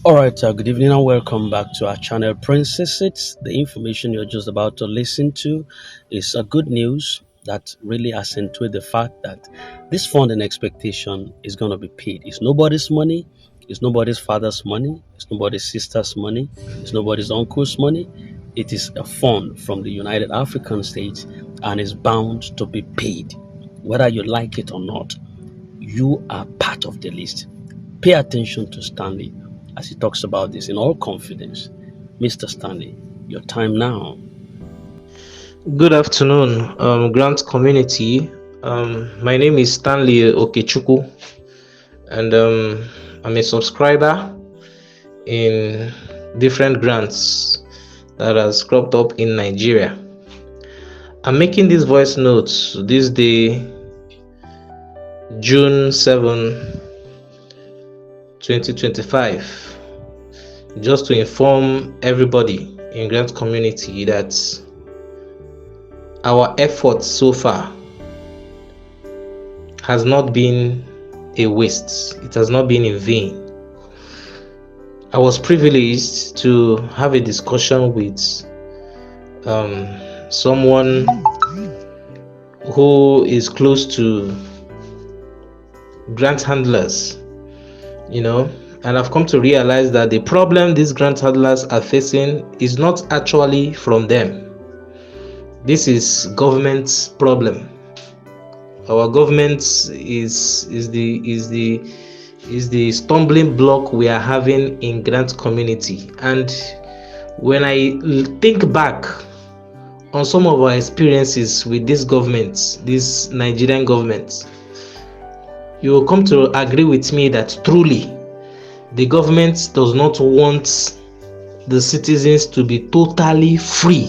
All right, good evening and welcome back to our channel, Princess. It's the information you're just about to listen to is a good news that really accentuate the fact that this funding expectation is going to be paid. It's nobody's money, it's nobody's father's money, it's nobody's sister's money, it's nobody's uncle's money. It is a fund from the United African States and is bound to be paid. Whether you like it or not, you are part of the list. Pay attention to Stanley as he talks about this in all confidence. Mr. Stanley, your time now. Good afternoon, Grant community. My name is Stanley Okechukwu, and I'm a subscriber in different grants that has cropped up in Nigeria. I'm making this voice notes this day, June 7, 2025, just to inform everybody in Grant community that our efforts so far has not been a waste. It has not been in vain. I was privileged to have a discussion with someone who is close to grant handlers, and I've come to realize that the problem these grant handlers are facing is not actually from them. This is government's problem. Our government is the stumbling block we are having in grant community. And when I think back on some of our experiences with this government, this Nigerian government, you will come to agree with me that truly the government does not want the citizens to be totally free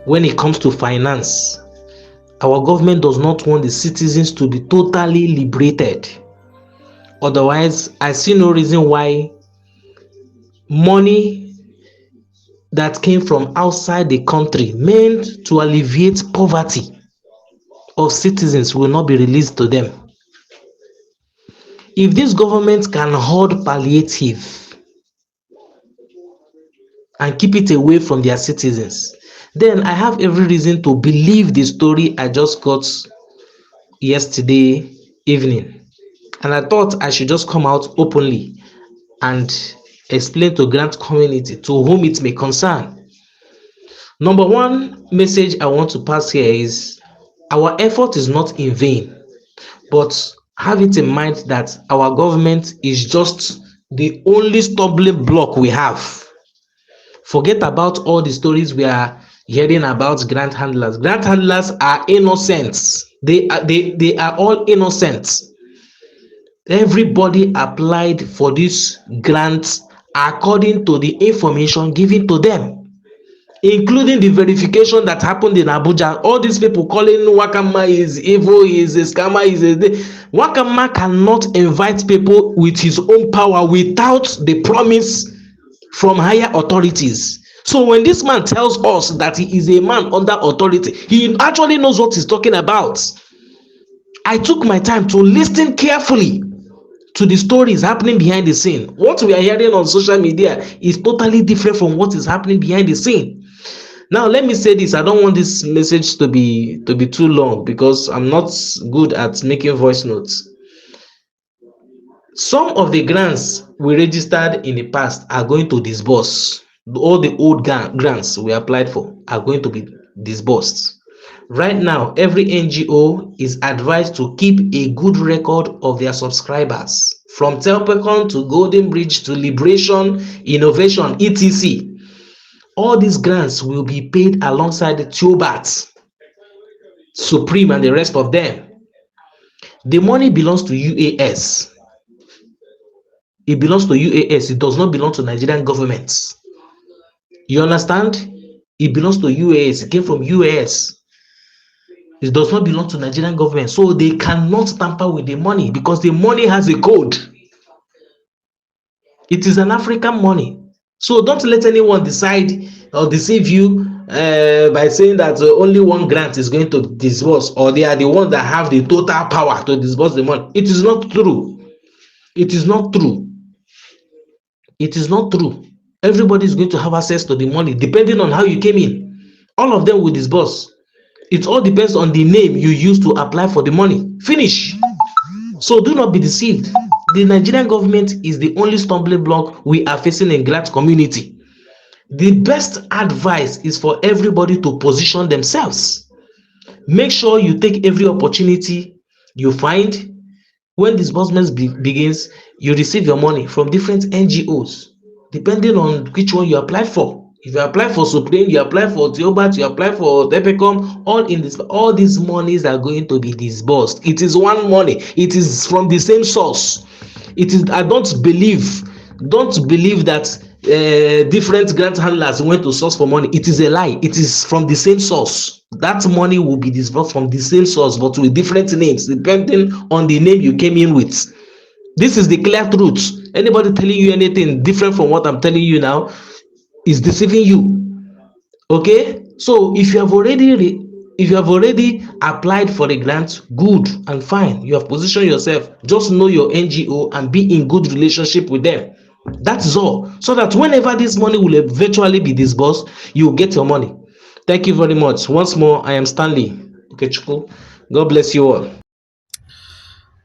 when it comes to finance. Our government does not want the citizens to be totally liberated. Otherwise, I see no reason why money that came from outside the country meant to alleviate poverty of citizens will not be released to them. If this government can hoard palliative and keep it away from their citizens, then I have every reason to believe the story I just got yesterday evening. And I thought I should just come out openly and explain to grant community to whom it may concern. Number one message I want to pass here is our effort is not in vain, but have it in mind that our government is just the only stumbling block we have. Forget about all the stories we are hearing about grant handlers. Grant handlers are innocent. They are all innocent. Everybody applied for this grant according to the information given to them, including the verification that happened in Abuja. All these people calling Wakama is evil, is a scammer, Wakama cannot invite people with his own power without the promise from higher authorities. So when this man tells us that he is a man under authority, he actually knows what he's talking about. I took my time to listen carefully to the stories happening behind the scene. What we are hearing on social media is totally different from what is happening behind the scene. Now, let me say this. I don't want this message to be too long because I'm not good at making voice notes. Some of the grants we registered in the past are going to disburse. All the old grants we applied for are going to be disbursed. Right now, every NGO is advised to keep a good record of their subscribers, from Telpecon to Golden Bridge to Liberation, Innovation, etc. All these grants will be paid alongside the TUBAT, Supreme, and the rest of them. The money belongs to UAS. It belongs to UAS. It does not belong to Nigerian government. You understand? It belongs to UAS. It came from UAS. It does not belong to Nigerian government. So they cannot tamper with the money because the money has a code. It is an African money. So don't let anyone decide or deceive you by saying that only one grant is going to disburse, or they are the ones that have the total power to disburse the money. It is not true. It is not true. It is not true. Everybody is going to have access to the money depending on how you came in. All of them will disburse. It all depends on the name you use to apply for the money. Finish. So do not be deceived. The Nigerian government is the only stumbling block we are facing in grant community. The best advice is for everybody to position themselves. Make sure you take every opportunity you find. When disbursements begins, you receive your money from different NGOs depending on which one you applied for. If you apply for Supreme, you apply for Theobat, you apply for Tepecom, all these monies are going to be disbursed. It is one money. It is from the same source. It is. I don't believe that different grant handlers went to source for money. It is a lie. It is from the same source. That money will be disbursed from the same source but with different names depending on the name you came in with. This is the clear truth. Anybody telling you anything different from what I'm telling you now is deceiving you. Okay, so if you have already applied for a grant, good and fine, you have positioned yourself. Just know your NGO and be in good relationship with them. That is all, so that whenever this money will eventually be disbursed, you will get your money. Thank you very much once more. I am Stanley. Okay, Chukwu. God bless you all.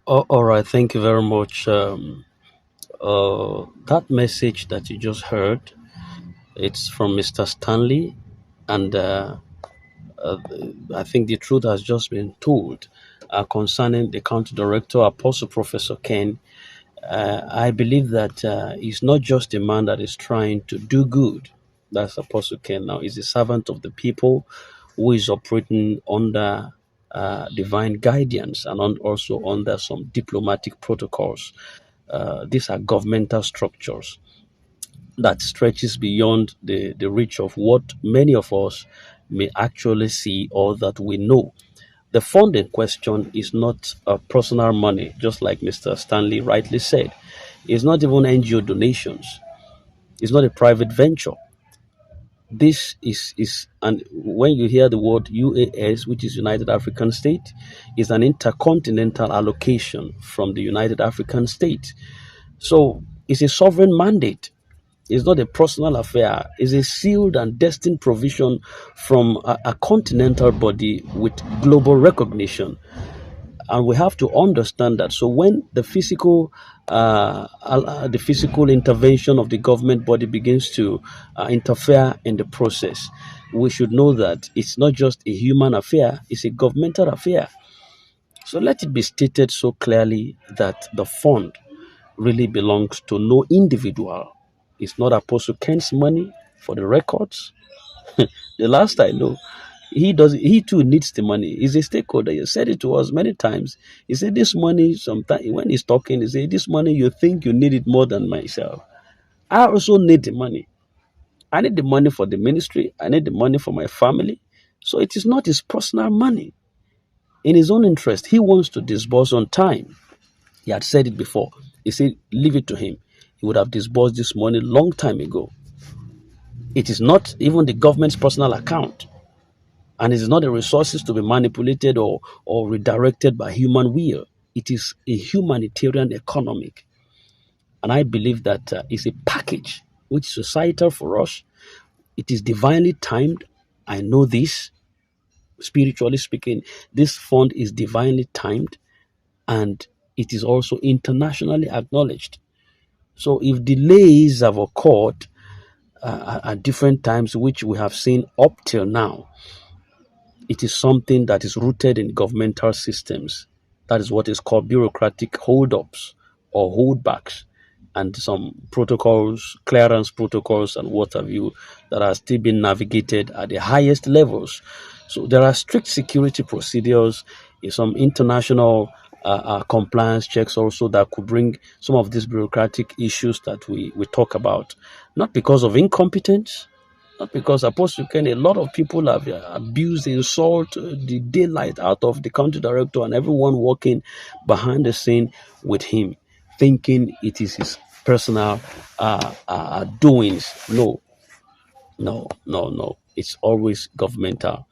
All right, thank you very much. That message that you just heard, it's from Mr. Stanley, and uh, I think the truth has just been told concerning the county director, Apostle Professor Ken. I believe that he's not just a man that is trying to do good. That's Apostle Ken now. He's a servant of the people who is operating under divine guidance and also under some diplomatic protocols. These are governmental structures that stretches beyond the reach of what many of us may actually see or that we know. The fund in question is not personal money, just like Mr. Stanley rightly said. It's not even NGO donations. It's not a private venture. This is and when you hear the word UAS, which is United African State, is an intercontinental allocation from the United African State. So it's a sovereign mandate. It's not a personal affair. It's a sealed and destined provision from a continental body with global recognition. And we have to understand that. So when the physical intervention of the government body begins to interfere in the process, we should know that it's not just a human affair; it's a governmental affair. So let it be stated so clearly that the fund really belongs to no individual. It's not Apostle Ken's money. For the records, the last I know, he too needs the money. He's a stakeholder. He said it to us many times. He said this money sometimes when he's talking, he said this money you think you need it more than myself. I also need the money. I need the money for the ministry. I need the money for my family. So it is not his personal money. In his own interest, he wants to disburse on time. He had said it before. He said, leave it to him. He would have disbursed this money long time ago. It is not even the government's personal account. And it is not the resources to be manipulated or redirected by human will. It is a humanitarian economic. And I believe that it's a package which is societal for us. It is divinely timed. I know this. Spiritually speaking, this fund is divinely timed and it is also internationally acknowledged. So if delays have occurred at different times, which we have seen up till now, it is something that is rooted in governmental systems. That is what is called bureaucratic holdups or holdbacks, and some protocols, clearance protocols, and what have you, that are still being navigated at the highest levels. So there are strict security procedures, some international compliance checks also that could bring some of these bureaucratic issues that we talk about, not because of incompetence, not because Apostle Ken, a lot of people have abused, insult the daylight out of the country director and everyone working behind the scene with him, thinking it is his personal doings. No, no, no, no. It's always governmental.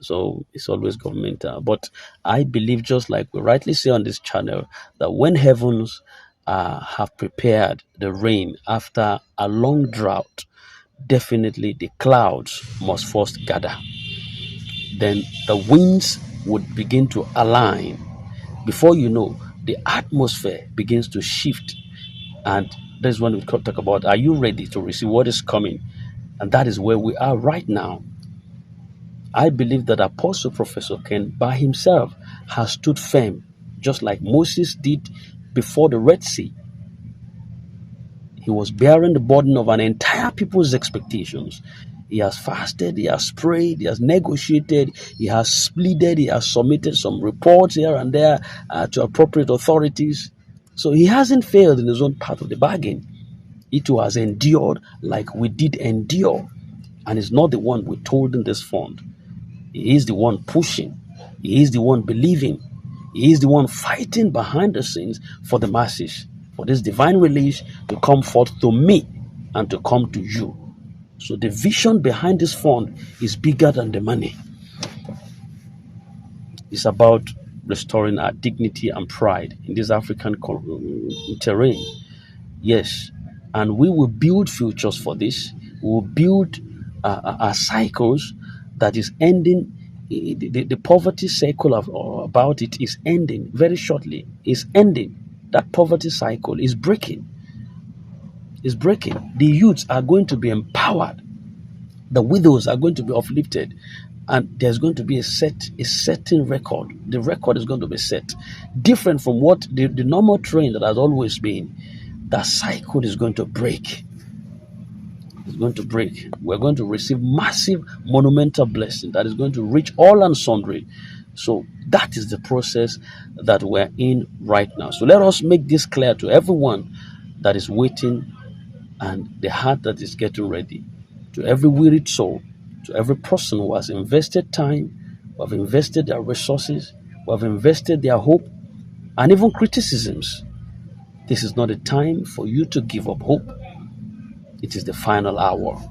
So it's always governmental. But I believe, just like we rightly say on this channel, that when heavens have prepared the rain after a long drought, definitely the clouds must first gather. Then the winds would begin to align. Before you know, the atmosphere begins to shift. And that's when we talk about, are you ready to receive what is coming? And that is where we are right now. I believe that Apostle Professor Ken by himself has stood firm, just like Moses did before the Red Sea. He was bearing the burden of an entire people's expectations. He has fasted, he has prayed, he has negotiated, he has pleaded, he has submitted some reports here and there to appropriate authorities. So he hasn't failed in his own part of the bargain. He too has endured like we did endure, and is not the one withholding this fund. He is the one pushing. He is the one believing. He is the one fighting behind the scenes for the masses, for this divine release to come forth to me and to come to you. So the vision behind this fund is bigger than the money. It's about restoring our dignity and pride in this African terrain. Yes, and we will build futures for this. We will build cycles that is ending. The poverty cycle about it is ending very shortly. Is ending. That poverty cycle is breaking. Is breaking. The youths are going to be empowered. The widows are going to be uplifted, and there's going to be a certain record. The record is going to be set, different from what the normal trend that has always been. That cycle is going to break. It's going to break. We're going to receive massive, monumental blessing that is going to reach all and sundry. So that is the process that we're in right now. So let us make this clear to everyone that is waiting and the heart that is getting ready. To every wearied soul, to every person who has invested time, who have invested their resources, who have invested their hope, and even criticisms. This is not a time for you to give up hope. It is the final hour.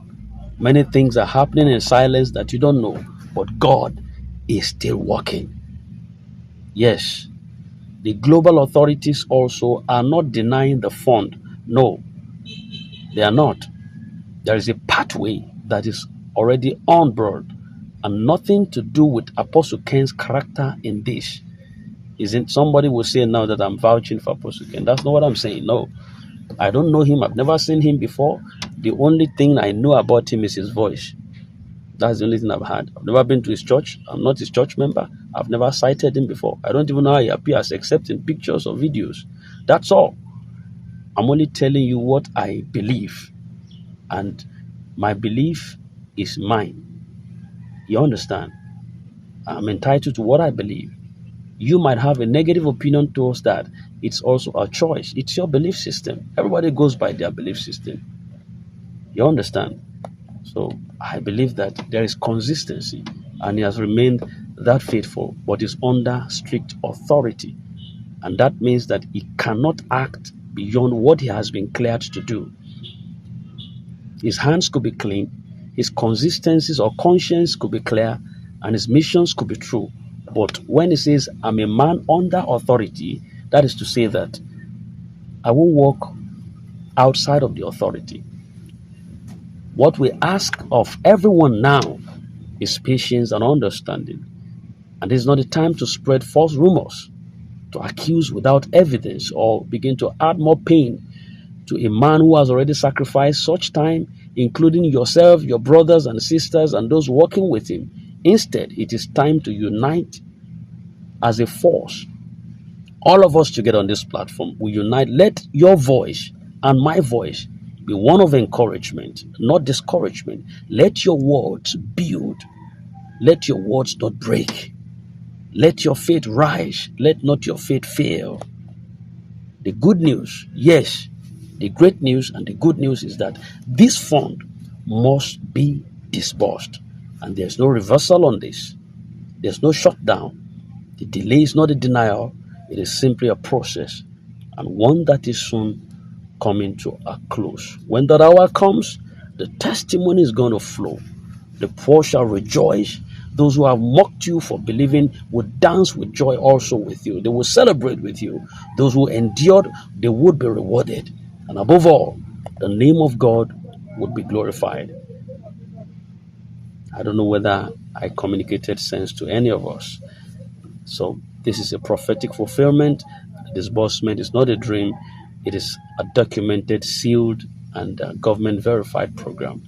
Many things are happening in silence that you don't know, but God is still working. Yes, the global authorities also are not denying the fund. No, they are not. There is a pathway that is already on board and nothing to do with Apostle Ken's character in this. Isn't somebody will say now that I'm vouching for Apostle Ken? That's not what I'm saying. No, I don't know him. I've never seen him before. The only thing I know about him is his voice. That's the only thing I've had. I've never been to his church. I'm not his church member. I've never cited him before. I don't even know how he appears except in pictures or videos. That's all. I'm only telling you what I believe. And my belief is mine. You understand? I'm entitled to what I believe. You might have a negative opinion towards that. It's also a choice. It's your belief system. Everybody goes by their belief system. You understand? So I believe that there is consistency and he has remained that faithful, but is under strict authority. And that means that he cannot act beyond what he has been cleared to do. His hands could be clean, his consistencies or conscience could be clear, and his missions could be true. But when he says, I'm a man under authority, that is to say that I won't walk outside of the authority. What we ask of everyone now is patience and understanding. And this is not the time to spread false rumors, to accuse without evidence, or begin to add more pain to a man who has already sacrificed such time, including yourself, your brothers and sisters, and those working with him. Instead, it is time to unite as a force. All of us together on this platform, we unite. Let your voice and my voice be one of encouragement, not discouragement. Let your words build. Let your words not break. Let your faith rise. Let not your faith fail. The good news, yes, the great news and the good news is that this fund must be disbursed. And there's no reversal on this. There's no shutdown. The delay is not a denial. It is simply a process, and one that is soon coming to a close. When that hour comes, the testimony is going to flow. The poor shall rejoice, Those who have mocked you for believing will dance with joy also with you. They will celebrate with you. Those who endured, they would be rewarded. And above all, the name of God would be glorified. I don't know whether I communicated sense to any of us. So this is a prophetic fulfillment. Disbursement is not a dream. It is a documented, sealed, and government verified program.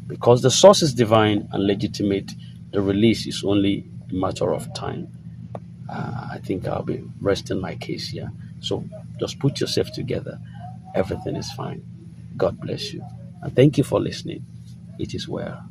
Because the source is divine and legitimate, the release is only a matter of time. I think I'll be resting my case here. So just put yourself together. Everything is fine. God bless you. And thank you for listening. It is well.